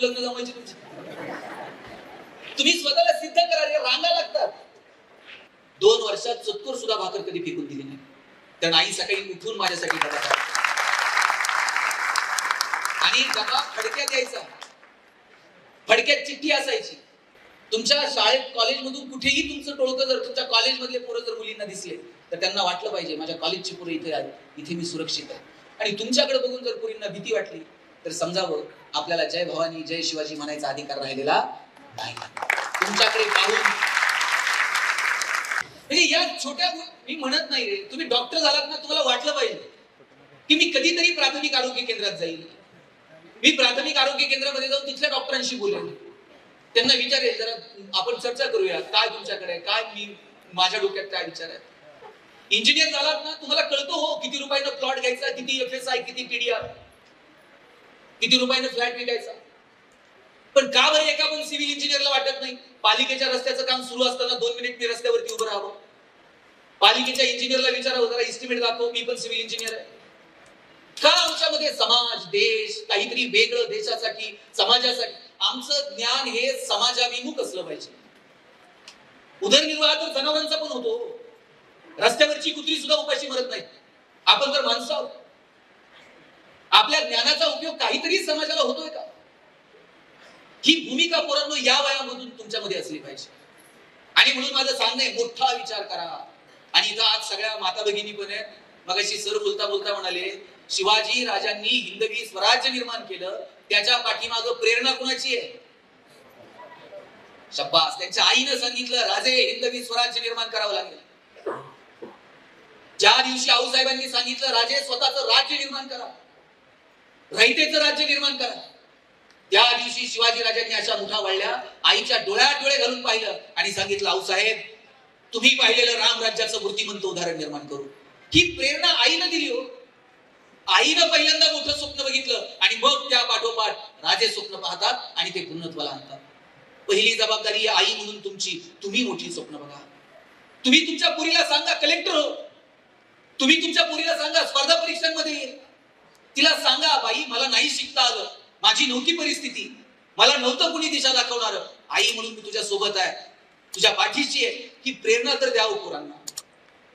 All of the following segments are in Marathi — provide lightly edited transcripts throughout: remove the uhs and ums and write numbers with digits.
लग्न जमवायची तुमची? तुम्ही स्वतःला सिद्ध करा रे, रांगा लागतात. 2 वर्षात चतकोर सुद्धा भाकर कधी फेकून दिली नाही. तर आई सकाळी उठून माझ्यासाठी डबा करायची आणि डबा फडक्यात यायचा, फडक्यात चिठ्ठी असायची. तुमच्या शाळेत कॉलेजमधून कुठेही तुमचं टोळकं जर तुमच्या कॉलेजमधले पोरं जर मुलींना दिसले तर त्यांना वाटलं पाहिजे माझ्या कॉलेजची पोरं इथे आली, इथे मी सुरक्षित आहे. आणि तुमच्याकडे बघून जर पोरींना भीती वाटली तर समजावं आपल्याला जय भवानी जय शिवाजी म्हणायचा अधिकार राहिलेला नाही. तुमच्याकडे पाहून म्हणजे या छोट्या, मी म्हणत नाही रे, तुम्ही डॉक्टर झालात ना, तुम्हाला वाटलं पाहिजे की मी कधीतरी प्राथमिक आरोग्य केंद्रात जाईल, मी प्राथमिक आरोग्य केंद्रामध्ये जाऊन तिथल्या डॉक्टरांशी बोलेल, त्यांना विचारेल जरा आपण चर्चा करूया काय तुमच्याकडे, काय मी माझ्या डोक्यात काय विचार आहे. इंजिनियर झालात ना, तुम्हाला कळतो हो किती रुपयानं प्लॉट घ्यायचा, किती FSI, किती TDR, किती रुपयानं फ्लॅट विकायचा. पण का बरं एका पण सिव्हिल इंजिनियरला वाटत नाही पालिकेच्या रस्त्याचं काम सुरू असताना 2 मिनिट मी रस्त्यावरती उभं राहावं, पालिकेच्या इंजिनियरला विचारावं जरा इस्टिमेट दाखव, मी पण सिव्हिल इंजिनियर आहे. का आमच्यामध्ये समाज देश काहीतरी वेगळं, देशासाठी समाजासाठी आमचं ज्ञान हे समाजाभिमुख असलं पाहिजे. उदरनिर्वाह तर जनावरांचा पण होतो, रस्त्यावरची कुत्री सुद्धा उपाशी मरत नाही, आपण तर माणसं आहोत. आपल्या ज्ञानाचा उपयोग काहीतरी समाजाला होतोय का, ही भूमिका पोरांनो या वयामधून तुमच्यामध्ये असली पाहिजे. आणि म्हणून माझं सांगणं आहे मोठा विचार करा. आणि इथं आज सगळ्या माता भगिनी पण आहेत. मगाशी सर बोलता बोलता म्हणाले शिवाजी राजांनी हिंदवी स्वराज्य निर्माण केलं, त्याच्या पाठीमागं प्रेरणा कुणाची आहे? शब्बास, त्यांच्या आईनं सांगितलं राजे हिंदवी स्वराज्य निर्माण करावं लागेल. ज्या दिवशी आऊसाहेबांनी सांगितलं राजे स्वतःचं राज्य निर्माण करा, रयतेचं राज्य निर्माण करा, त्या दिवशी शिवाजी राजांनी अशा मुठा वाढल्या, आईच्या डोळ्यात डोळे घालून पाहिलं आणि सांगितलं आऊसाहेब तुम्ही पाहिलेलं राम राज्याचं मूर्तिमंत उदाहरण निर्माण करू. ही प्रेरणा आईनं दिली हो. आईनं पहिल्यांदा मोठं स्वप्न बघितलं आणि मग त्या पाठोपाठ राजे स्वप्न पाहतात आणि ते पूर्णत्वाला आणतात. पहिली जबाबदारी आई म्हणून तुमची, तुम्ही मोठी स्वप्न बघा. तुम्ही तुमच्या पोरीला सांगा कलेक्टर हो, तुम्ही तुमच्या पोरीला सांगा स्पर्धा परीक्षांमध्ये ये, तिला सांगा बाई मला नाही शिकता आलं, माझी नव्हती परिस्थिती, मला नव्हतं कुणी दिशा दाखवणार, आई म्हणून मी तुझ्या सोबत आहे, तुझ्या पाठीशी आहे. ही प्रेरणा तर द्यावं पोरांना.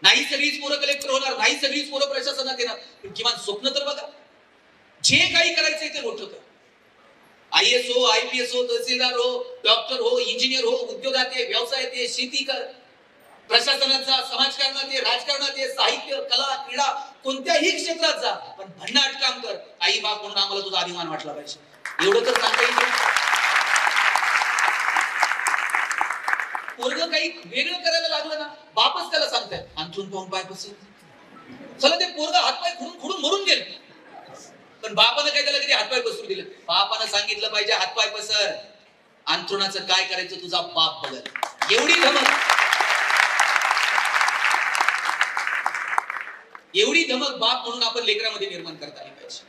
नाही सगळीच पोरं कलेक्टर होणार, नाही सगळीच पोरं प्रशासनात येणार, पण किमान स्वप्न तर बघा. जे काही करायचंय ते मोठं कर. IAS हो, IPS हो, तहसीलदार हो, डॉक्टर हो, इंजिनियर हो, उद्योगात ये, व्यवसायात ये, शेती कर, प्रशासनात जा, समाजकारणात ये, राजकारणात ये, साहित्य, कला, क्रीडा, कोणत्याही क्षेत्रात जा, पण भन्नाट काम कर. आई बाप म्हणून आम्हाला तुझा अभिमान वाटला पाहिजे, एवढं तर सांगता येईल. पोरगं काही वेगळं करायला लागलं ना, बापच त्याला सांगताय अंथरून पाहून पाय पसर. चला ते पोरगं हातपाय खुडून खुडून मरून गेलं, पण बापानं काय त्याला कधी हातपाय पसरू दिलं? बापानं सांगितलं पाहिजे हातपाय पसर, अंथरुणाचं काय करायचं तुझा बाप बघल. एवढी धमक, एवढी धमक बाप म्हणून आपण लेकरामध्ये निर्माण करता आली पाहिजे.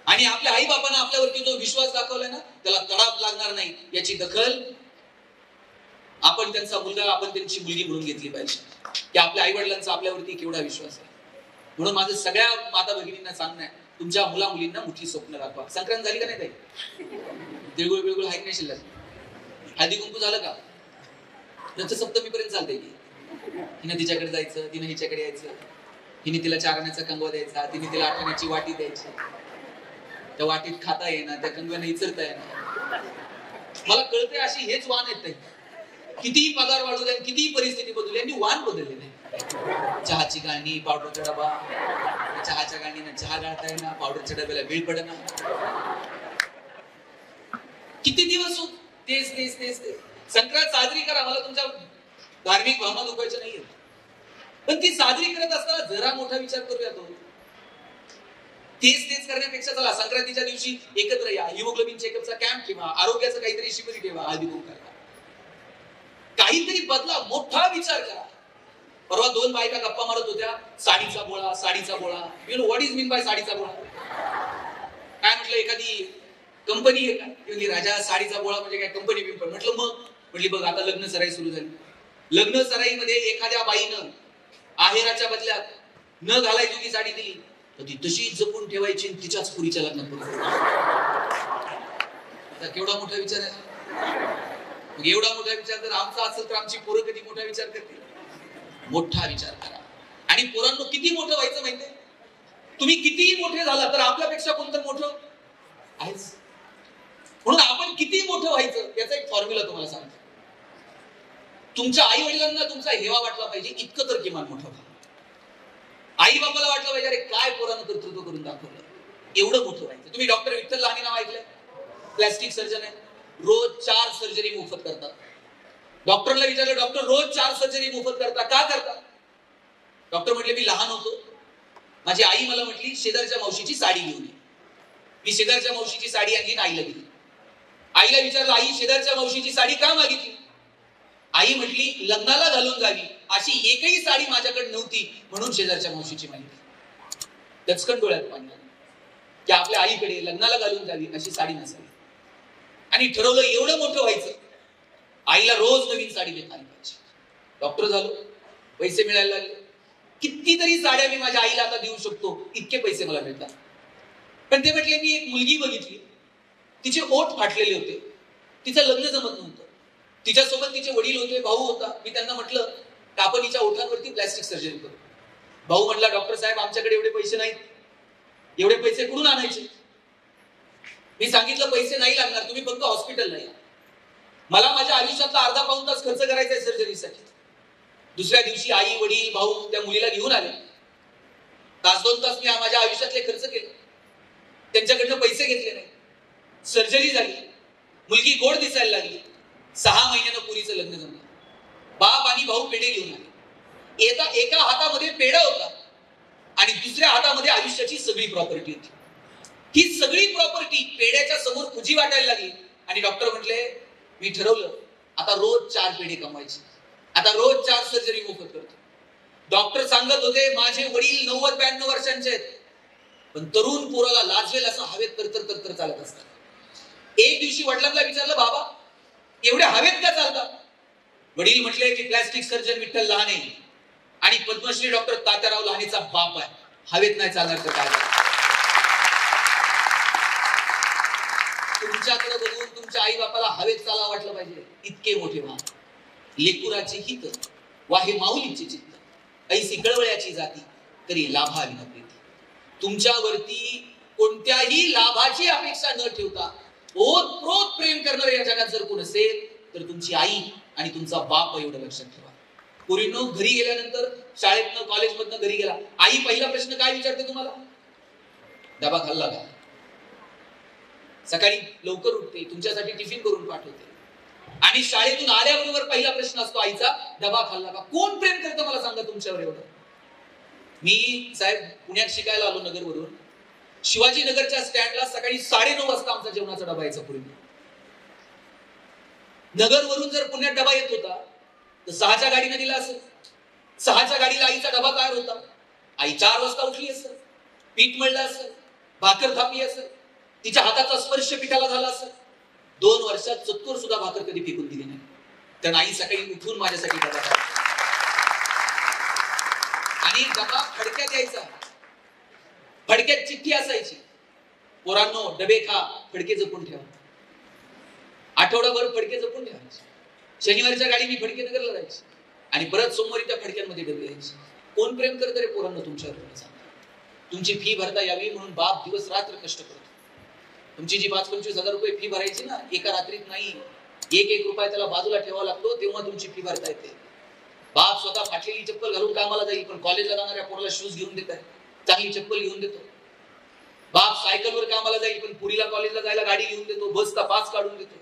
आणि आपल्या आई बापानं आपल्यावरती जो विश्वास दाखवलाय ना, त्याला तडाप लागणार नाही याची दखल आपण त्यांचा मुलगा, आपण त्यांची मुलगी म्हणून घेतली पाहिजे की आपल्या आई वडिलांचा आपल्यावरती केवढा विश्वास आहे. म्हणून माझं सगळ्या माता भगिनींना सांगणं आहे, तुमच्या मुला मुलींना मोठी स्वप्न दाखवा. संक्रांत झाली का नाही ताई? तिळगुळ बिळगुळ हाय नाही शिल्लक? हळदी कुंकू झालं का? रथसप्तमीपर्यंत चालतंय की हिनं तिच्याकडे जायचं, तिनं हिच्याकडे यायचं, हिने तिला 4 आण्याचा कंगवा द्यायचा, तिने तिला 8 आण्याची वाटी द्यायची, त्या वाटीत खाता येणार, त्या कंगव्यानं इचरता येणार. मला कळतंय अशी हेच वाण आहेत ताई. कितीही पगार वाढू द्या, कितीही परिस्थिती बदलू, यांनी वाण बदलले नाही. चहाची गाळणी, पावडरचा डबा, चहाच्या गाळणीनं चहा गाळता येणार, पावडरच्या डब्याला वेळ पडणार. किती दिवस होत तेच तेच तेच तेच. संक्रांत साजरी करा, मला तुमच्या धार्मिक भावना दुखायच्या नाहीये, पण ती साजरी करत असताना जरा मोठा विचार करूया. तो तेच तेच करण्यापेक्षा चला संक्रांतीच्या दिवशी एकत्र या, हिमोग्लोबिन चेकअपचा कॅम्प ठेवा, आरोग्याचं काहीतरी शिबिर ठेवा, हळदी कुंकू करा, काहीतरी बदला, मोठा विचार करा. परवा 2 बायका गप्पा मारत होत्या, साडीचा बोळा, साडीचा बोळा. You know what is mean by साडीचा बोळा? काय म्हटलं, एखादी कंपनी आहे का? म्हणजे राजा साडीचा बोळा म्हणजे काय कंपनी बिंपण? म्हटलं मग, म्हटली बघ आता लग्न सराई सुरू झाली, लग्न सराईमध्ये एखाद्या बाईनं आहेराच्या बदल्यात न घालायची साडी दिली तर ती तशीच जपून ठेवायची, तिच्याच पुरीच्या लग्नात. आता केवढा मोठा विचार आहे. मग एवढा मोठा विचार जर आमचा असेल तर आमची पोरं कधी मोठा विचार करतील. मोठा विचार करा. आणि पोरांनो किती मोठं व्हायचं माहितीये, तुम्ही कितीही मोठे झाला तर आपल्यापेक्षा कोणतं मोठं आहेच. म्हणून आपण किती मोठं व्हायचं याचा एक फॉर्म्युला तुम्हाला सांगतो. तुमच्या आई वडिलांना तुमचा हेवा वाटला पाहिजे इतकं तर किमान मोठं व्हा. आई बाबाला वाटलं पाहिजे अरे काय पोरानं कर्तृत्व करून दाखवलं, एवढं मोठं व्हायचं. तुम्ही डॉक्टर विठ्ठल लहाने नाव ऐकलंय, प्लॅस्टिक सर्जन आहे, रोज 4 सर्जरी मोफत करतात. डॉक्टरला विचारलं डॉक्टर रोज 4 सर्जरी मोफत करता का करता? डॉक्टर म्हटले मी लहान होतो, माझी आई मला म्हटली शेजारच्या मावशीची साडी घेऊन ये. मी शेजारच्या मावशीची साडी आणली आईला दिली. आईला विचारलं आई शेजारच्या मावशीची साडी का मागितली? आई म्हटली लग्नाला घालून जावी अशी एकही साडी माझ्याकडे नव्हती म्हणून शेजारच्या मावशीची माहिती. दचकन डोळ्यात पाणी आलं की आपल्या आईकडे लग्नाला घालून जावी अशी साडी नसावी. आणि ठरवलं एवढं मोठं व्हायचं, आईला रोज नवीन साडी देता आली पाहिजे. डॉक्टर झालो, पैसे मिळायला लागले, कितीतरी साड्या मी माझ्या आईला आता देऊ शकतो इतके पैसे मला मिळतात. पण ते म्हटले मी एक मुलगी बघितली, तिचे ओठ फाटलेले होते, तिचं लग्न जमत नव्हतं, तिच्यासोबत तिचे वडील होते, भाऊ होता. मी त्यांना म्हटलं की आपण हिच्या ओठांवरती प्लॅस्टिक सर्जरी करू. भाऊ म्हटला डॉक्टर साहेब आमच्याकडे एवढे पैसे नाहीत, एवढे पैसे कुठून आणायचे? मी सांगितलं पैसे नाही लागणार, तुम्ही फक्त हॉस्पिटलला या. मला माझ्या आयुष्यातला अर्धा पाऊण तास खर्च करायचा आहे सर्जरीसाठी. दुसऱ्या दिवशी आई वडील भाऊ त्या मुलीला घेऊन आले. तास 2 तास मी माझ्या आयुष्यातले खर्च केले, त्यांच्याकडनं पैसे घेतले नाही. सर्जरी झाली, मुलगी गोड दिसायला लागली. 6 महिन्यानं पुरीचं लग्न जमलं. बाप आणि भाऊ पेढे घेऊन आले. एका हातामध्ये पेढा होता आणि दुसऱ्या हातामध्ये आयुष्याची सगळी प्रॉपर्टी होती. ही सगळी प्रॉपर्टी पेढ्याच्या समोर खुजी वाटायला लागली. आणि डॉक्टर म्हटले मी ठरवलं आता रोज 4 पेढे कमवायचे, आता रोज 4 सर्जरी मोफत करतो. डॉक्टर सांगत होते माझे वडील 90-92 वर्षांचे आहेत, पण तरुण पोराला लाजवेल असं हवेत तर चालत असतात. एक दिवशी वडिलांना विचारलं बाबा एवढे हवेत का चालतात? वडील म्हटले की प्लॅस्टिक सर्जन विठ्ठल लहाने आणि पद्मश्री डॉक्टर तात्याराव लहानेचा बाप आहे, हवेत नाही चालणार तर काय? तुमच्याकडे बघून तुमच्या आई बापाला हवेत चाला वाटलं पाहिजे इतके मोठे व्हा. लेकुराचे हित वाहे माऊलीचे चित्त ऐसी कळवळ्याची जाती तरी लाभाविना प्रीती. तुमच्यावरती कोणत्याही लाभाची अपेक्षा न ठेवता ओतप्रोत प्रेम करणारे या जगात जर कोण असेल तर तुमची आई आणि तुमचा बाप एवढं लक्षात ठेवा. पोरींनो घरी गेल्यानंतर शाळेतनं कॉलेजमधनं घरी गेला, आई पहिला प्रश्न काय विचारते तुम्हाला? डबा खाल्ला का? सकाळी लवकर उठते, तुमच्यासाठी टिफिन करून पाठवते. आणि शाळेतून आल्याबरोबर पहिला प्रश्न असतो आईचा डबा खाल्ला का? कोण प्रेम करतं मला सांगा तुमच्यावर एवढं? मी साहेब पुण्यात शिकायला आलो नगरवरून. शिवाजीनगरच्या स्टँडला सकाळी 9:30 वाजता आमचा जेवणाचा डबा यायचा पूर्वी. नगरवरून जर पुण्यात डबा येत होता तर 6च्या गाडीने दिला असेल. 6च्या गाडीला आईचा डबा तयार होता. आई 4 वाजता उठली असेल, पीठ मळलं असेल, भाकर थापली असेल, तिच्या हाताचा स्पर्श पिठाला झाला असेल. 2 वर्षात चतकोर सुद्धा भाकर कधी फेकून दिली नाही. तर आई सकाळी उठून माझ्यासाठी डबा करायचा आणि डबा फडक्यात यायचा. फडक्यात चिठ्ठी असायची, पोरांनो डबे खा, फडके जपून ठेवा. आठवडाभर फडके जपून ठेवायचे. शनिवारच्या गाडी मी फडके नगरला जायची आणि परत सोमवारी त्या फडक्यांमध्ये डबे यायचे. कोण प्रेम करत रे पोरांनो तुमच्यावर? तुमची फी भरता यावी म्हणून बाप दिवस रात्र कष्ट करतो. तुमची जी 5-25 हजार रुपये फी भरायची ना, एका रात्रीत नाही, 1-1 रुपया त्याला बाजूला ठेवावा लागतो, तेव्हा तुमची फी भरता येते. बाप स्वतः फाटलेली चप्पल घालून कामाला जाईल, पण कॉलेजला जाणाऱ्या पोराला शूज घेऊन देत आहे, चांगली चप्पल घेऊन देतो. बाप सायकलवर कामाला जाईल, पण पुरीला कॉलेजला जायला गाडी घेऊन देतो, बसचा पास काढून देतो.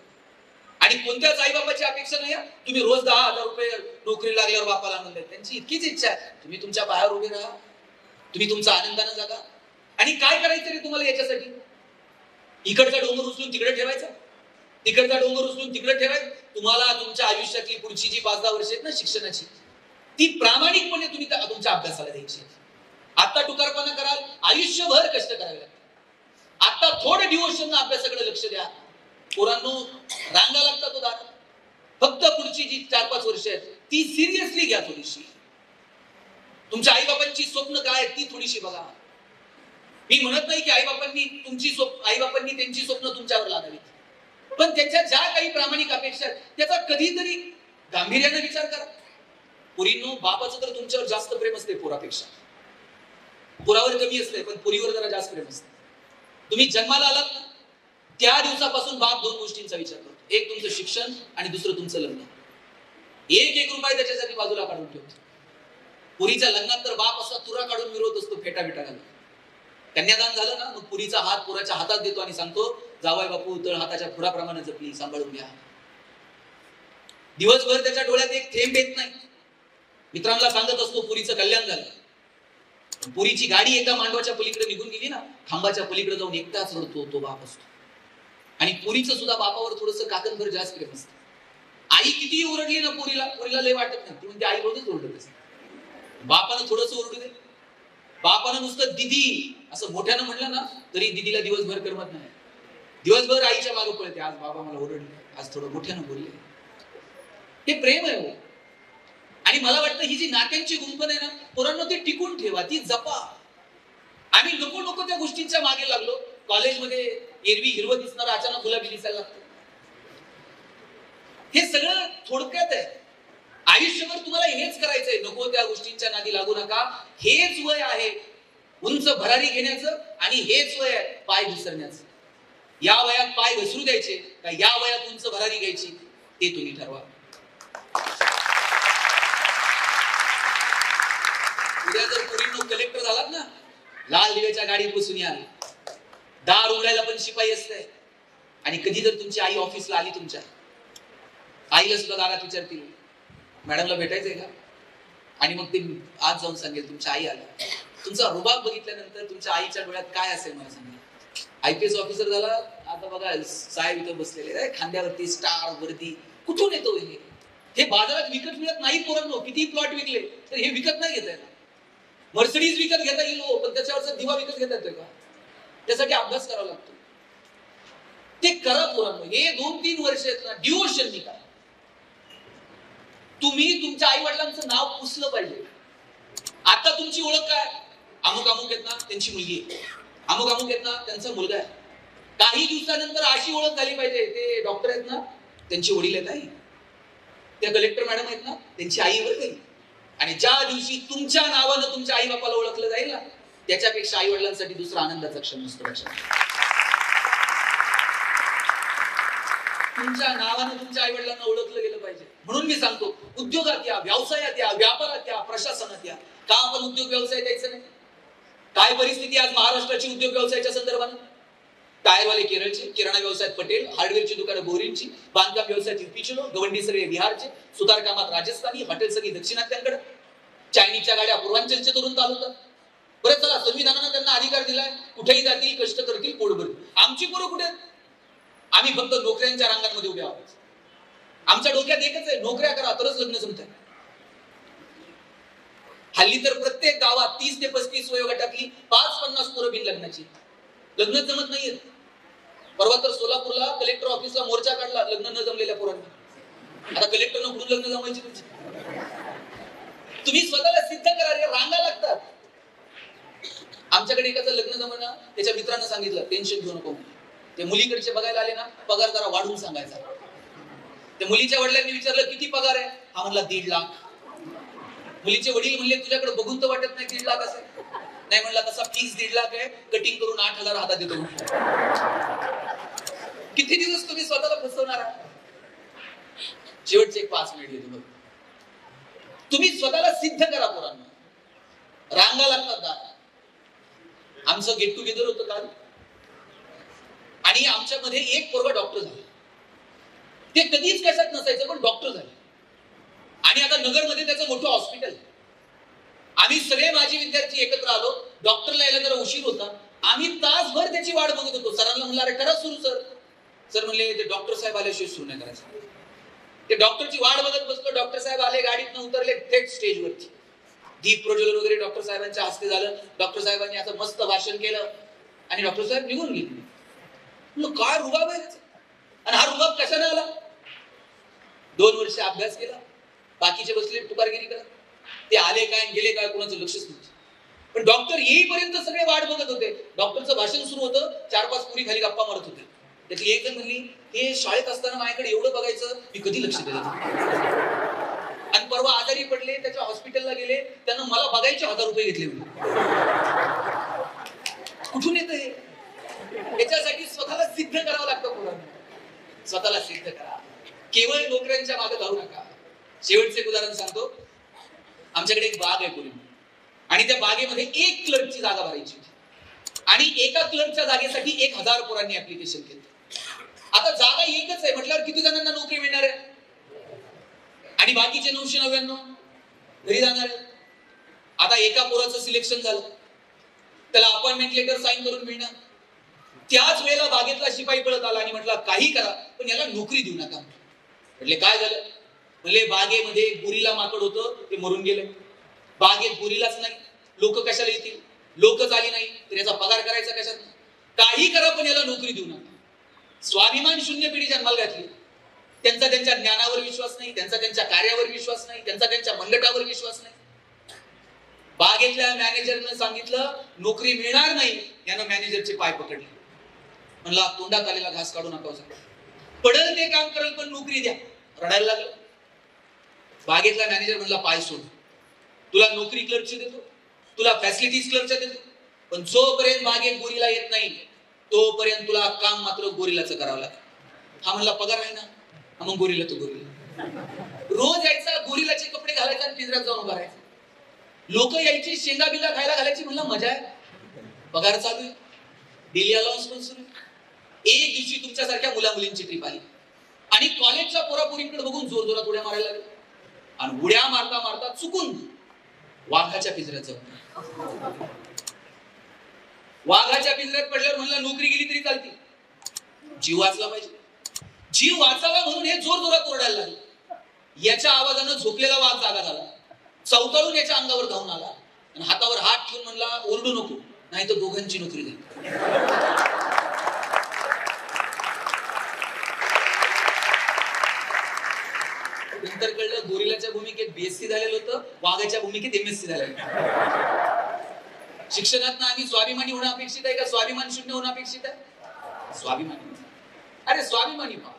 आणि कोणत्याच आई बाबाची अपेक्षा नाही तुम्ही रोज 10,000 रुपये नोकरी लागल्यावर बापाला आनंद द्या. त्यांची इतकीच इच्छा आहे तुम्ही तुमच्या पायावर उभे राहा, तुम्ही तुमचा आनंदाने जगा. आणि काय करायचं रे तुम्हाला याच्यासाठी? इकडचा डोंगर उचलून तिकडे ठेवायचा, तिकडचा डोंगर उचलून तिकडे ठेवायचं. तुम्हाला तुमच्या आयुष्यातली पुढची जी 5-10 वर्ष आहेत ना शिक्षणाची, ती प्रामाणिकपणे तुम्ही तुमच्या अभ्यासाला द्यायची. आता टुकारपणा कराल, आयुष्यभर कष्ट करावे लागतात. आता थोडं डिवोशन अभ्यासाकडे लक्ष द्या. पोरांनो रांगा लागतात तो दार. फक्त पुढची जी 4-5 वर्ष आहेत ती सिरियसली घ्या थोडीशी. तुमच्या आई बाबांची स्वप्न काय ती थोडीशी बघा. मी म्हणत नाही की आई बाबांनी त्यांची स्वप्न तुमच्यावर लादावीत. पण त्यांच्या ज्या काही प्रामाणिक अपेक्षा आहेत त्याचा कधीतरी गांभीर्याने विचार करा. पुरींनो, बापाचं तर तुमच्यावर जास्त प्रेम असते पोरापेक्षा. पोरावर कमी असते पण पुरीवर जरा जास्त प्रेम असते. तुम्ही जन्माला आलात ना त्या दिवसापासून बाप दोन गोष्टींचा विचार करतो. एक तुमचं शिक्षण आणि दुसरं तुमचं लग्न. एक एक रुपये त्याच्यासाठी बाजूला काढून ठेवतो. पुरीच्या लग्नात तर बाप असा तुरा काढून मिरवत असतो फेटा बिटा घालून. कन्यादान झालं ना मग पुरीचा हात पोराच्या हातात देतो आणि सांगतो, जावाय बापू तळ हाताच्या खुराप्रमाणे जपली, सांभाळून घ्या. दिवसभर त्याच्या डोळ्यात एक थेंब येत नाही. मित्रांना सांगत असतो पुरीचं कल्याण झालं. पुरीची गाडी एका मांडवाच्या पलीकडे निघून गेली ना, खांबाच्या पलीकडे जाऊन एकटाच रडतो तो बाप असतो. आणि पुरीचं सुद्धा बापावर थोडस काकणभर जास्त प्रेम असतं. आई कितीही ओरडली ना पुरीला लय वाटत नाही. ती म्हणते आई रोजच ओरडत असते. बापानं थोडस ओरडू दे. बापानं नुसतं दिदी असं मोठ्यानं म्हणलं ना तरी दिदीला दिवसभर करमत नाही. दिवसभर आईच्या मागे पळते, आज बाबा मला ओरडले, आज थोडं मोठ्यानं बोलले. हे प्रेम आहे हो. आणि मला वाटतं ही जी नात्यांची गुंफण आहे ना पोरांना ती टिकून ठेवा, ती जपा. आम्ही नको त्या गोष्टींच्या मागे लागलो. कॉलेजमध्ये एरवी हिरवं दिसणारं अचानक गुलाबी दिसायला लागतं. हे सगळं थोडक्यात आहे. आयुष्यभर तुम्हाला हेच करायचंय, नको त्या गोष्टींच्या नादी लागू नका. हेच वय आहे उंच भरारी घेण्याचं आणि हेच वय आहे पाय घसरण्याचं. या वयात पाय घसरू द्यायचे का या वयात उंच भरारी घ्यायची ते तुम्ही ठरवा. उद्या जर पुरींनो कलेक्टर झालात ना, लाल दिव्याच्या गाडीत बसून याल. दार उघडायला पण शिपाई असते. आणि कधी जर तुमची आई ऑफिसला आली, तुमच्या आईला सुद्धा दारात विचारतील, मॅडमला भेटायचंय का? आणि मग ते आज जाऊन सांगेल तुमच्या आई आल्या. तुमचा रुबाब बघितल्यानंतर तुमच्या आईच्या डोळ्यात काय असेल मला सांगा. IPS ऑफिसर झाला, आता बघा साहेब इथं बसलेले, खांद्यावरती स्टार वर्दी. कुठून येतो हे? हे बाजारात विकत मिळत नाही पोरांनो. किती प्लॉट विकले तर हे विकत नाही घेता येणार. मर्सिडीज विकत घेता येईल हो, पण त्याच्यावरचा दिवा विकत घेता येतोय का? त्यासाठी अभ्यास करावा लागतो. ते करा पोरांनो. हे 2-3 वर्ष आहेत ना डिवोशननी करा. तुम्ही तुमच्या आई वडिलांचं नाव पुसलं पाहिजे. आता तुमची ओळख काय? अमुक अमुक आहेत ना त्यांची मुलगी आहे, अमुक अमुक आहेत ना त्यांचा मुलगा आहे. काही दिवसानंतर अशी ओळख झाली पाहिजे, ते डॉक्टर आहेत ना त्यांची वडील आहेत आई, त्या कलेक्टर मॅडम आहेत ना त्यांची आई वर काही. आणि ज्या दिवशी तुमच्या नावानं तुमच्या आई बापाला ओळखलं जाईल ना त्याच्यापेक्षा आई वडिलांसाठी दुसरा आनंदाचा क्षण नसतो. तुमच्या नावानं तुमच्या आई वडिलांना ओळखलं गेलं पाहिजे. म्हणून मी सांगतो, उद्योगात या, व्यवसायात या, व्यापारात या, प्रशासनात या. का आपण उद्योग व्यवसाय द्यायचं नाही? काय परिस्थिती आज महाराष्ट्राची उद्योग व्यवसायाच्या संदर्भात? टायरवाले केरळचे, किराणा व्यवसायात पटेल, हार्डवेअरची दुकानं बोरींची, बांधकाम व्यवसायात युपीचे लोक, गवंडी सगळे बिहारचे, सुतार कामात राजस्थानी, हॉटेल सगळी दक्षिणात्यांकडे, चायनीजच्या गाड्या पूर्वांचलचे तरुण चालवतात. बरं चला, संविधानानं त्यांना अधिकार दिलाय, कुठेही जातील, कष्ट करतील, पोट भरतील. आमची पोरं कुठे? आम्ही फक्त नोकऱ्यांच्या रांगांमध्ये उभे आहोत. आमच्या डोक्यात एकच आहे, नोकऱ्या करा तरच लग्न जमतंय. हल्ली तर प्रत्येक गावात 30 ते 35 वयोगटातली 5-50 पोरं बिन लग्नाची. लग्न जमत नाहीये. परवा तर सोलापूरला कलेक्टर ऑफिसला मोर्चा काढला लग्न न जमलेल्या पोरांनी. आता कलेक्टरनं कुठून लग्न जमवायची तुमची? तुम्ही स्वतःला सिद्ध करा रे, रांगा लागतात. आमच्याकडे एकाचं लग्न जमणं, त्याच्या मित्रांना सांगितलं टेन्शन घेऊ नको. ते मुलीकडचे बघायला आले ना, पगार जरा वाढवून सांगायचा. त्या मुलीच्या वडिलांनी विचारलं किती पगार आहे? हा म्हणला 1.5 लाख. मुलीचे वडील म्हणले तुझ्याकडे बघून तर वाटत नाही 1.5 लाख असेल. नाही म्हणला तसा फीस 1.5 लाख आहे, कटिंग करून 8,000 हातात देतो. किती दिवस तुम्ही स्वतःला फसवणार आहात? शेवटचे 5 मिनिट देतो बघ. तुम्ही स्वतःला सिद्ध करा पोरांना. रांगा लागतात दार. आमचं गेट टुगेदर होतं काल आणि आमच्यामध्ये एक पोरगा डॉक्टर झाला. ते कधीच कशात नसायचं पण डॉक्टर झाले. आणि आता नगरमध्ये त्याचं मोठं हॉस्पिटल. आम्ही सगळे माजी विद्यार्थी एकत्र आलो. डॉक्टरला यायला जरा उशीर होता. आम्ही तासभर त्याची वाट बघत होतो. सरांना म्हणलं अरे करा सुरू सर. सर म्हणले ते डॉक्टर साहेब आल्याशिवाय सुरू नाही करायचं. ते डॉक्टरची वाट बघत बसलो. डॉक्टर साहेब आले, गाडीतनं उतरले, थेट स्टेजवरती दीप प्रज्वलन वगैरे डॉक्टर साहेबांच्या हस्ते झालं. डॉक्टर साहेबांनी असं मस्त भाषण केलं आणि डॉक्टर साहेब निघून गेले. काय रुबाब आहे आणि हा रुबाब कशाने आला? 2 वर्ष अभ्यास केला, बाकीचे बसले तुकारगिरी करत. ते आले काय गेले काय कोणाचं लक्षच नव्हतं. पण डॉक्टर येईपर्यंत सगळे वाट बघत होते. डॉक्टरचं भाषण सुरू होतं, 4-5 पुरी खाली गप्पा मारत होते. त्यातली एक जण म्हणली, हे शाळेत असताना माझ्याकडे एवढं बघायचं, मी कधी लक्ष दिलं. आणि परवा आजारी पडले, त्याच्या हॉस्पिटलला गेले, त्यानं मला बघायचे 1000 रुपये घेतले. कुठून येतं हे? याच्यासाठी स्वतःला सिद्ध करावं लागतं पोरांना. स्वतःला सिद्ध करा, केवळ नोकऱ्यांच्या मागे धावू नका. शेवटचे उदाहरण सांगतो. आमच्याकडे एक बाग आहे पुणे, आणि त्या बागेमध्ये 1 क्लर्कची जागा भरायची होती, आणि एका क्लर्कच्या जागेसाठी 1000 पोरांनी ऍप्लिकेशन केलं. आता जागा एकच आहे म्हटल्यावर किती जणांना नोकरी मिळणार आहे? आणि बाकीचे 999 घरी जाणार आहे. आता एका पोराचं सिलेक्शन झालं, त्याला अपॉइंटमेंट लेटर साईन करून मिळणार. त्याच वेळेला बागेतला शिपाई पळत आला आणि म्हटला, काही करा पण याला नोकरी देऊ नका. म्हटले काय झालं? म्हणले बागेमध्ये गोरिला माकड होतं, ते मरून गेलं. बागेत गोरिलाच नाही, लोक कशाला येतील? लोकच आली नाही तर याचा पगार करायचा कशात? काही करा पण याला नोकरी देऊ नका. स्वाभिमान शून्य पिढी जन्माला घातली. त्यांचा त्यांच्या ज्ञानावर विश्वास नाही, त्यांचा त्यांच्या कार्यावर विश्वास नाही, त्यांचा त्यांच्या मंडटावर विश्वास नाही. बागेतल्या मॅनेजरनं सांगितलं नोकरी मिळणार नाही. यानं मॅनेजरचे पाय पकडले. म्हणला तोंडात आलेला घास काढू नका, पडल ते काम करल पण नोकरी द्या. रडायला लागलं. बागेतला मॅनेजर म्हणला पाय सोड, तुला नोकरी क्लर्कची देतो, तुला फॅसिलिटीज क्लर्कच्या देतो, पण जोपर्यंत बागेत गोरीला येत नाही तोपर्यंत तुला काम मात्र गोरिलाचं करावं लागेल. हा म्हणला पगार आहे ना, मग गोरिला तो गोरिला. रोज यायचा, गोरिलाचे कपडे घालायचा आणि पिंजऱ्यात जाऊन उभा राहायचा. लोक यायची, शेंगा बिंगा खायला घालायची. म्हणला मजा आहे, पगार चालू आहे, डेली अलाउन्स पण सुरू आहे. एक दिवशी तुमच्यासारख्या मुला मुलींची ट्रिप आली आणि कॉलेजच्या पोरापोरींकडे बघून जोर जोरात उड्या मारायला लागले, आणि उड्या मारता मारता चुकून वाघाच्या पिंजऱ्यात जाऊन. वाघाच्या पिंजऱ्यात पडल्यावर म्हणला नोकरी गेली तरी चालते, जीव वाचला पाहिजे. जीव वाचावा म्हणून हे जोर जोरात ओरडायला लागले. याच्या आवाजानं झोपलेला वाघ जागा झाला, चौताळून याच्या अंगावर धावून आला आणि हातावर हात ठेवून म्हणला ओरडू नको, नाही तर दोघांची नोकरी देईल. नंतर कळलं गोरिलाच्या भूमिकेत बीएससी झालेलं होतं, वाघाच्या भूमिकेत एमएससी झालेलं. शिक्षणात आम्ही स्वाभिमानी होणं अपेक्षित आहे का स्वाभिमान शून्य होणं अपेक्षित आहे? स्वाभिमानी. अरे स्वाभिमानी व्हा.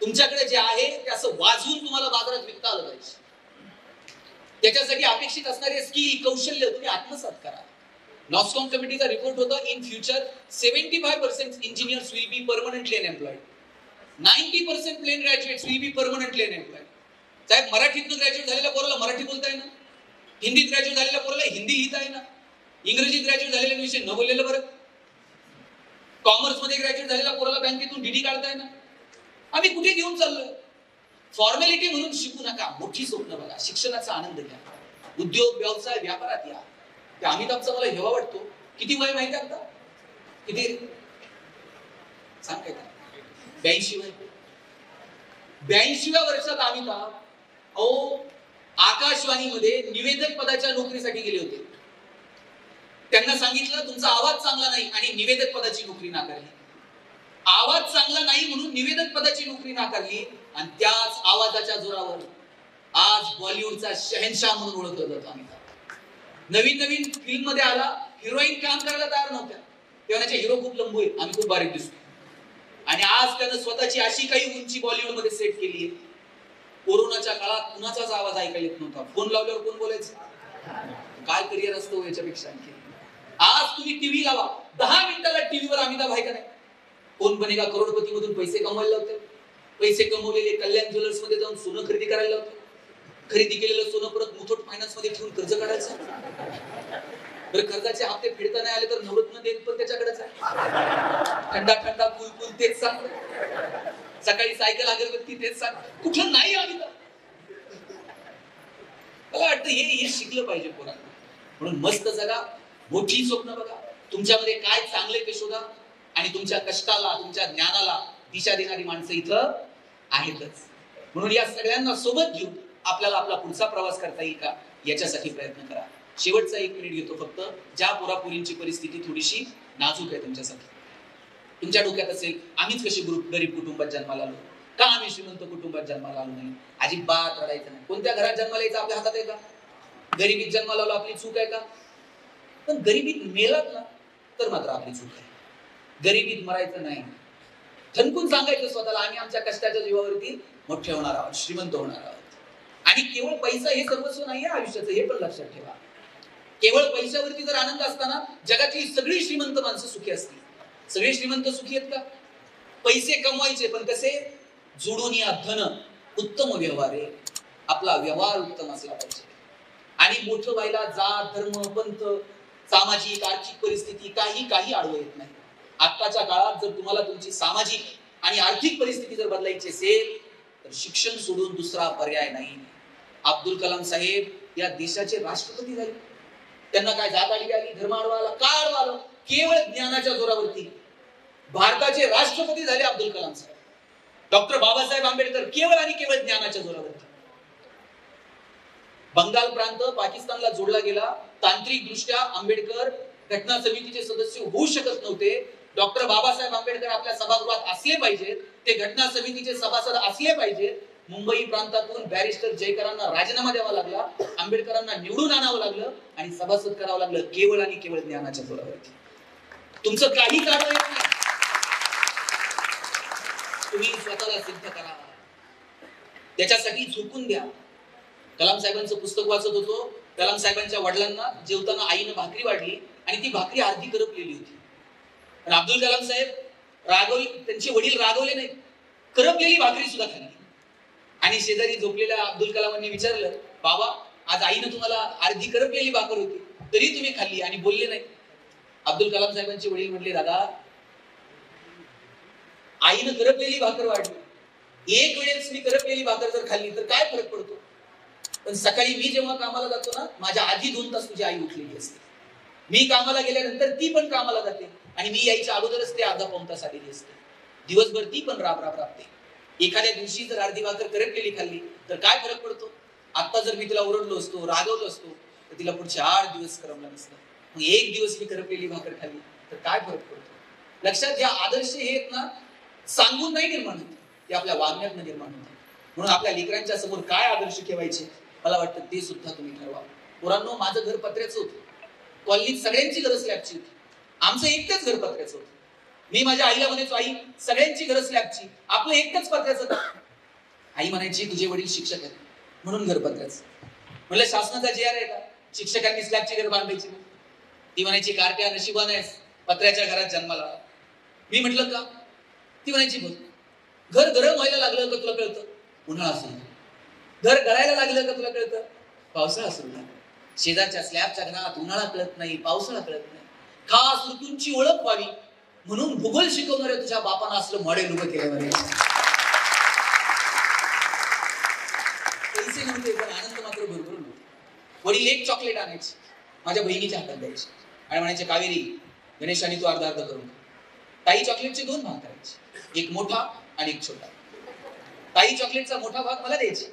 तुमच्याकडे जे आहे ते असं वाजवून तुम्हाला बाजारात विकता आलं पाहिजे. त्याच्यासाठी अपेक्षित असणारे स्किल, कौशल्य तुम्ही आत्मसात करा. नॉस्कॉम कमिटीचा रिपोर्ट होता, in future 75% engineers will be permanently unemployed, 90% plain graduates will be permanently unemployed. साहेब मराठीतून ग्रॅज्युएट झालेल्या पोराला मराठी बोलता येईना, हिंदीत ग्रॅज्युएट झालेल्या पोराला हिंदी लिहिता येईना, इंग्रजीत ग्रॅज्युएट झालेल्या विषय न बोललेलं बरं, कॉमर्स मध्ये ग्रॅज्युएट झालेल्या पोराला बँकेतून डीडी काढता येईना. आम्ही कुठे घेऊन चाललोय? फॉर्मॅलिटी म्हणून शिकू नका, मोठी स्वप्न बघा, शिक्षणाचा आनंद घ्या, उद्योग व्यवसाय व्यापारात या. त्या अमिताभचा मला हेवा वाटतो. किती वय माहिती आहे आता? किती सांग काय? 82 वय. 82व्या वर्षात अमिताभ आकाशवाणीमध्ये निवेदक पदाच्या नोकरीसाठी गेले होते. त्यांना सांगितलं तुमचा आवाज चांगला नाही आणि निवेदक पदाची नोकरी नाकारली. आवाज चांगला नाही म्हणून निवेदक पदाची नोकरी नाकारली, आणि त्याच आवाजाच्या जोरावर आज बॉलिवूडचा शहनशाह म्हणून ओळखला जातो अमिताभ. नवीन नवीन फिल्म मध्ये आला, हिरोईन काम करायला तयार नव्हत्या, तेव्हा हिरो खूप लंबू आहे, आम्ही खूप बारीक दिसतो, आणि आज त्यानं स्वतःची अशी काही उंची बॉलिवूड मध्ये सेट केली आहे. कोरोनाच्या काळात कुणाचाच आवाज ऐकायला येत नव्हता, फोन लावल्यावर कोण बोलायचं? काय करिअर असतो याच्यापेक्षा आणखी. आज तुम्ही टीव्ही लावा, 10 मिनिटाला टीव्हीवर अमिताभ आहे का नाही? कोण बनेगा करोडपती मधून पैसे कमवायला लावते. पैसे कमवलेले कल्याण ज्वेलर्स मध्ये जाऊन सोनं खरेदी करायला लावते. खरेदी केलेलं सोनं परत मुथूट फायनान्स मध्ये ठेवून कर्ज काढायचं. बरं कर्जाचे हप्ते फेडता नाही आले तर नवरत्न देत पण त्याच्याकडेच आहे. थंडा थंडा कुल तेच सांगतो, सकाळी सायकल अगरबत्ती तेच सांग. कुठलं नाही अमिताभ. मला वाटतं हे शिकलं पाहिजे पोरांना. म्हणून मस्त जगा, मोठी स्वप्न बघा, तुमच्यामध्ये काय चांगले ते शोधा, आणि तुमच्या कष्टाला, तुमच्या ज्ञानाला दिशा देणारी माणसं इथं आहेतच. म्हणून या सगळ्यांना सोबत घेऊन आपल्याला आपला पुढचा प्रवास करता येईल का याच्यासाठी प्रयत्न करा. शेवटचा 1 मिनिट घेतो फक्त. ज्या पोरापोरींची परिस्थिती थोडीशी नाजूक आहे तुमच्यासाठी, तुमच्या डोक्यात असेल आम्हीच कशी गरीब कुटुंबात जन्माला आलो, का आम्ही श्रीमंत कुटुंबात जन्माला आलो नाही? अजिबात रडायचं नाही. कोणत्या घरात जन्माला यायचं आपल्या हातात आहे का? गरिबीत जन्माला आलो आपली चूक आहे का? पण गरिबीत मेलात ना तर मात्र आपली चूक आहे. गरिबीत मरायचं नाही. ठणकून सांगायचं स्वतःला, आम्ही आमच्या कष्टाच्या जीवावरती मोठे होणार आहोत, श्रीमंत होणार आहोत. आणि केवळ पैसा हे सर्वस्व नाहीये आयुष्याचं, हे पण लक्षात ठेवा. केवळ पैशावरती जर आनंद असताना जगातली सगळी श्रीमंत माणसं सुखी असतील. सगळे श्रीमंत सुखी आहेत का? पैसे कमवायचे पण कसे? जोडून या धन उत्तम व्यवहार आहे. आपला व्यवहार उत्तम असला पाहिजे. आणि मोठं व्हायला जात, धर्म, पंथ, सामाजिक आर्थिक परिस्थिती काही आडवं येत नाही. आत्ताच्या काळात जर तुम्हाला तुमची सामाजिक आणि आर्थिक परिस्थिती जर बदलायची असेल तर शिक्षण सोडून दुसरा पर्याय नाही. अब्दुल कलाम साहेब या देशाचे राष्ट्रपती झाले. त्यांना काय जात आली धर्म आडवा आला? का आडवा आला? केवळ ज्ञानाच्या जोरावरती. भारताचे राष्ट्रपती झाले अब्दुल कलाम साहेब. डॉक्टर बाबासाहेब आंबेडकर केवळ आणि केवळ ज्ञानाच्या जोरावरती. बंगाल प्रांत पाकिस्तानला जोडला गेला. तांत्रिक दृष्ट्या आंबेडकर घटना समितीचे सदस्य होऊ शकत नव्हते. डॉक्टर बाबासाहेब आंबेडकर आपल्या सभागृहात असले पाहिजेत, ते घटना समितीचे सभासद असले पाहिजेत. मुंबई प्रांतातून बॅरिस्टर जयकरांना राजीनामा द्यावा लागला, आंबेडकरांना निवडून आणावं लागलं आणि सभासद करावं लागलं, केवळ आणि केवळ ज्ञानाच्या जोरावरती. तुमचं काही आडवं येत नाही. तुम्ही स्वतःला सिद्ध करा, त्याच्यासाठी झोकून द्या. कलाम साहेबांचं पुस्तक वाचत होतो. कलाम साहेबांच्या वडिलांना जेवताना आईनं भाकरी वाढली आणि ती भाकरी अर्धी करपलेली होती. आणि अब्दुल कलाम साहेब रागवले, त्यांचे वडील रागवले नाही, करपलेली भाकरी सुद्धा खाल्ली. आणि शेजारी झोपलेल्या अब्दुल कलामांनी विचारलं, बाबा आज आईनं तुम्हाला अर्धी करपलेली भाकर होती तरी तुम्ही खाल्ली आणि बोलले नाही. अब्दुल कलाम साहेबांचे वडील म्हणले, दादा आईनं करपलेली भाकर वाढली, एक वेळेस मी करपलेली भाकर जर खाल्ली तर काय फरक पडतो? पण सकाळी मी जेव्हा कामाला जातो ना, माझ्या आधी 2 तास तुझी आई उठलेली असते. मी कामाला गेल्यानंतर ती पण कामाला जाते आणि मी यायच्या अगोदरच ते अर्धा पाऊण तास आलेली असते. दिवसभर ती पण राबते. एखाद्या दिवशी जर अर्धी भाकर करपलेली खाल्ली तर काय फरक पडतो? आता जर मी तिला ओरडलो असतो, रागवलो असतो तर तिला पुढचे 8 दिवस करमलं नसतं. मग एक दिवस मी करपलेली भाकर खाल्ली तर काय फरक पडतो? लक्षात घ्या, आदर्श हे आहेत ना, सांगून नाही निर्माण होत, ते आपल्या वागण्यातनं निर्माण होतात. म्हणून आपल्या लेकरांच्या समोर काय आदर्श ठेवायचे, मला वाटतं ते सुद्धा तुम्ही ठरवा. पोरांनो, माझं घर पत्र्याचं होतं. कॉलनीत सगळ्यांची घरं स्लॅबची होती. आमचं एकटंच घर पत्र्याचं होतं. मी माझ्या आईला म्हणायचो, आई सगळ्यांची घरं स्लॅबची, आपलं एकटंच पत्र्याचं. आई म्हणायची, तुझे वडील शिक्षक आहेत म्हणून घर पत्र्याचं. म्हणलं, शासनाचा जी आर आहे का शिक्षकांनी स्लॅबची घर बांधायची? ती म्हणायची, कारट्या नशिबाने आहेस, पत्र्याच्या घरात जन्माला. मी म्हटलं का? ती म्हणायची, बघ घर गरम व्हायला लागलं का तुला कळतं? उन्हाळा सुरू. घर गळायला लागलं का तुला कळतं? पावसाळा सुरू झाला. शेजारच्या स्लॅबच्या घरात उन्हाळा कळत नाही, पावसाळा कळत नाही. खास ऋतूंची ओळख व्हावी म्हणून भूगोल शिकवणाऱ्या तुझ्या बापानं असलं मॉडेल उभं केलं. पैसे नव्हते पण आनंद मात्र भरपूर नव्हते. वडील एक चॉकलेट आणायचे, माझ्या बहिणीच्या हातात द्यायचे आणि म्हणायचे, कावेरी गणेशाने तू अर्धा अर्धा करून. ताई चॉकलेटचे 2 भाग करायचे, एक मोठा आणि एक छोटा. ताई चॉकलेटचा मोठा भाग मला द्यायचे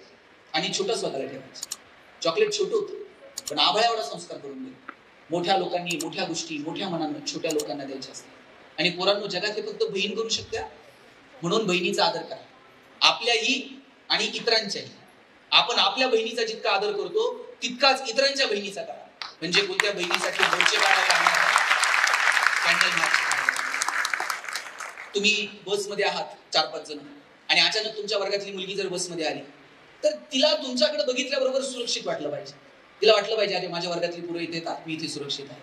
आणि छोटा स्वतःला ठेवायचे. चॉकलेट छोटं होतं पण आभाळा एवढा संस्कार करून दिले. मोठ्या लोकांनी मोठ्या गोष्टी मोठ्या मनानं छोट्या लोकांना द्यायच्या असतात. आणि पोरांनो, जगात हे फक्त बहीण करू शकते, म्हणून बहिणीचा आदर करा, आपल्याही आणि इतरांच्याही. आपण आपल्या बहिणीचा जितका आदर करतो तितकाच इतरांच्या बहिणीचा करा. म्हणजे कोणत्या बहिणीसाठी मोर्चे काढावे लागणार, कॅन्डल मार्च. तुम्ही बसमध्ये आहात 4-5 जण आणि अचानक तुमच्या वर्गातली मुलगी जर बसमध्ये आली तर तिला तुमच्याकडे बघितल्याबरोबर सुरक्षित वाटलं पाहिजे. तिला वाटलं पाहिजे, अरे माझ्या वर्गातली पोरं इथे येतात, मी इथे सुरक्षित आहे.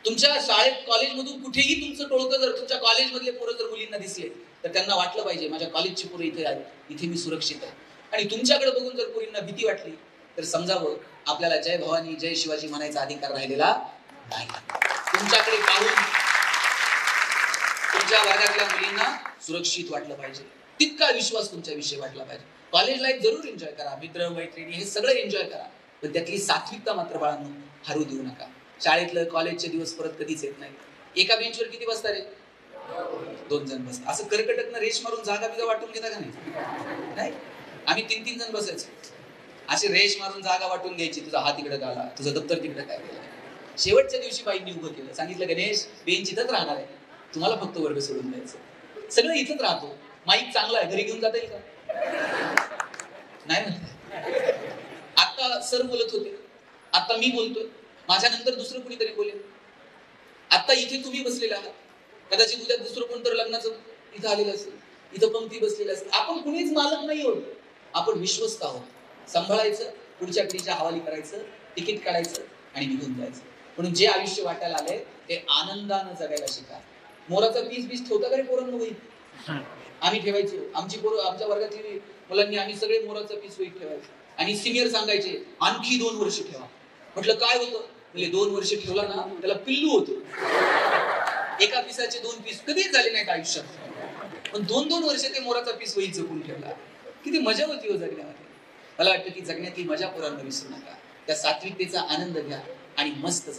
तुमच्या शाळेत कॉलेजमधून कुठेही तुमचं टोळकं जर तुमच्या कॉलेजमधले पोरं जर मुलींना दिसले तर त्यांना वाटलं पाहिजे, माझ्या कॉलेजची पोरं इथे आली, इथे मी सुरक्षित आहे. आणि तुमच्याकडे बघून जर पोरींना भीती वाटली तर समजावं, आपल्याला जय भवानी जय शिवाजी म्हणायचा अधिकार राहिलेला नाही. तुमच्याकडे पाहून तुमच्या वर्गातल्या मुलींना सुरक्षित वाटलं पाहिजे, तितका विश्वास तुमच्याविषयी वाटला पाहिजे. कॉलेज लाईफ जरूर एन्जॉय करा, मित्र मैत्रिणी हे सगळं एन्जॉय करा, पण त्यातली सात्विकता मात्र बाळांनो हरू देऊ नका. शाळेतलं कॉलेजचे दिवस परत कधीच येत नाही. एका बेंचवर किती बसता रे? 2 जण बसतात. असं करकटकनं रेश मारून जागा बिगा वाटून घेता का नाही? आम्ही 3-3 जण बसायचो. अशी रेश मारून जागा वाटून घ्यायची. तुझा हात इकडे घाला, तुझं दप्तर तिकडे काय केलं. शेवटच्या दिवशी बाईंनी उभं केलं, सांगितलं, गणेश बेंच इथंच राहणार आहे, तुम्हाला फक्त वर्ग सोडून द्यायचं, सगळं इथंच राहतो. माईक चांगला आहे, घरी घेऊन जाता येईल का? नाही म्हणत. आता सर बोलत होते, आता मी बोलतोय, माझ्या नंतर दुसरं कुणीतरी बोलेल. आता इथे तुम्ही बसलेले आहात, कदाचित उद्या दुसरं कोणतरी लग्नाचं इथं आलेलं असेल, इथं पंक्ती बसलेलं असेल. आपण कुणीच मालक नाही आहोत, आपण विश्वस्त आहोत. सांभाळायचं, पुढच्या पिढीच्या हवाली करायचं, तिकीट काढायचं आणि निघून जायचं. म्हणून जे आयुष्य वाटायला आलंय ते आनंदानं जगायला शिका. मोराचा पीस ठेवता का रे पोरांनो वहीत? आम्ही ठेवायचो. आमची पोरं, आमच्या वर्गातली मुलांनी आम्ही सगळे मोराचा पीस वहीत ठेवायचो. आणि सिनियर सांगायचे आणखी 2 वर्ष ठेवा. म्हटलं काय होतं? म्हणजे 2 वर्ष ठेवला ना त्याला पिल्लू होतं. एका पिसाचे 2 पीस कधीच झाले नाहीत आयुष्यात, पण 2-2 वर्ष ते मोराचा पीस वहीत जपून ठेवला. किती मजा होती हो जगण्यामध्ये. मला वाटतं की जगण्यातली मजा पोरांना विसरू नका. त्या सात्विकतेचा आनंद घ्या आणि मस्त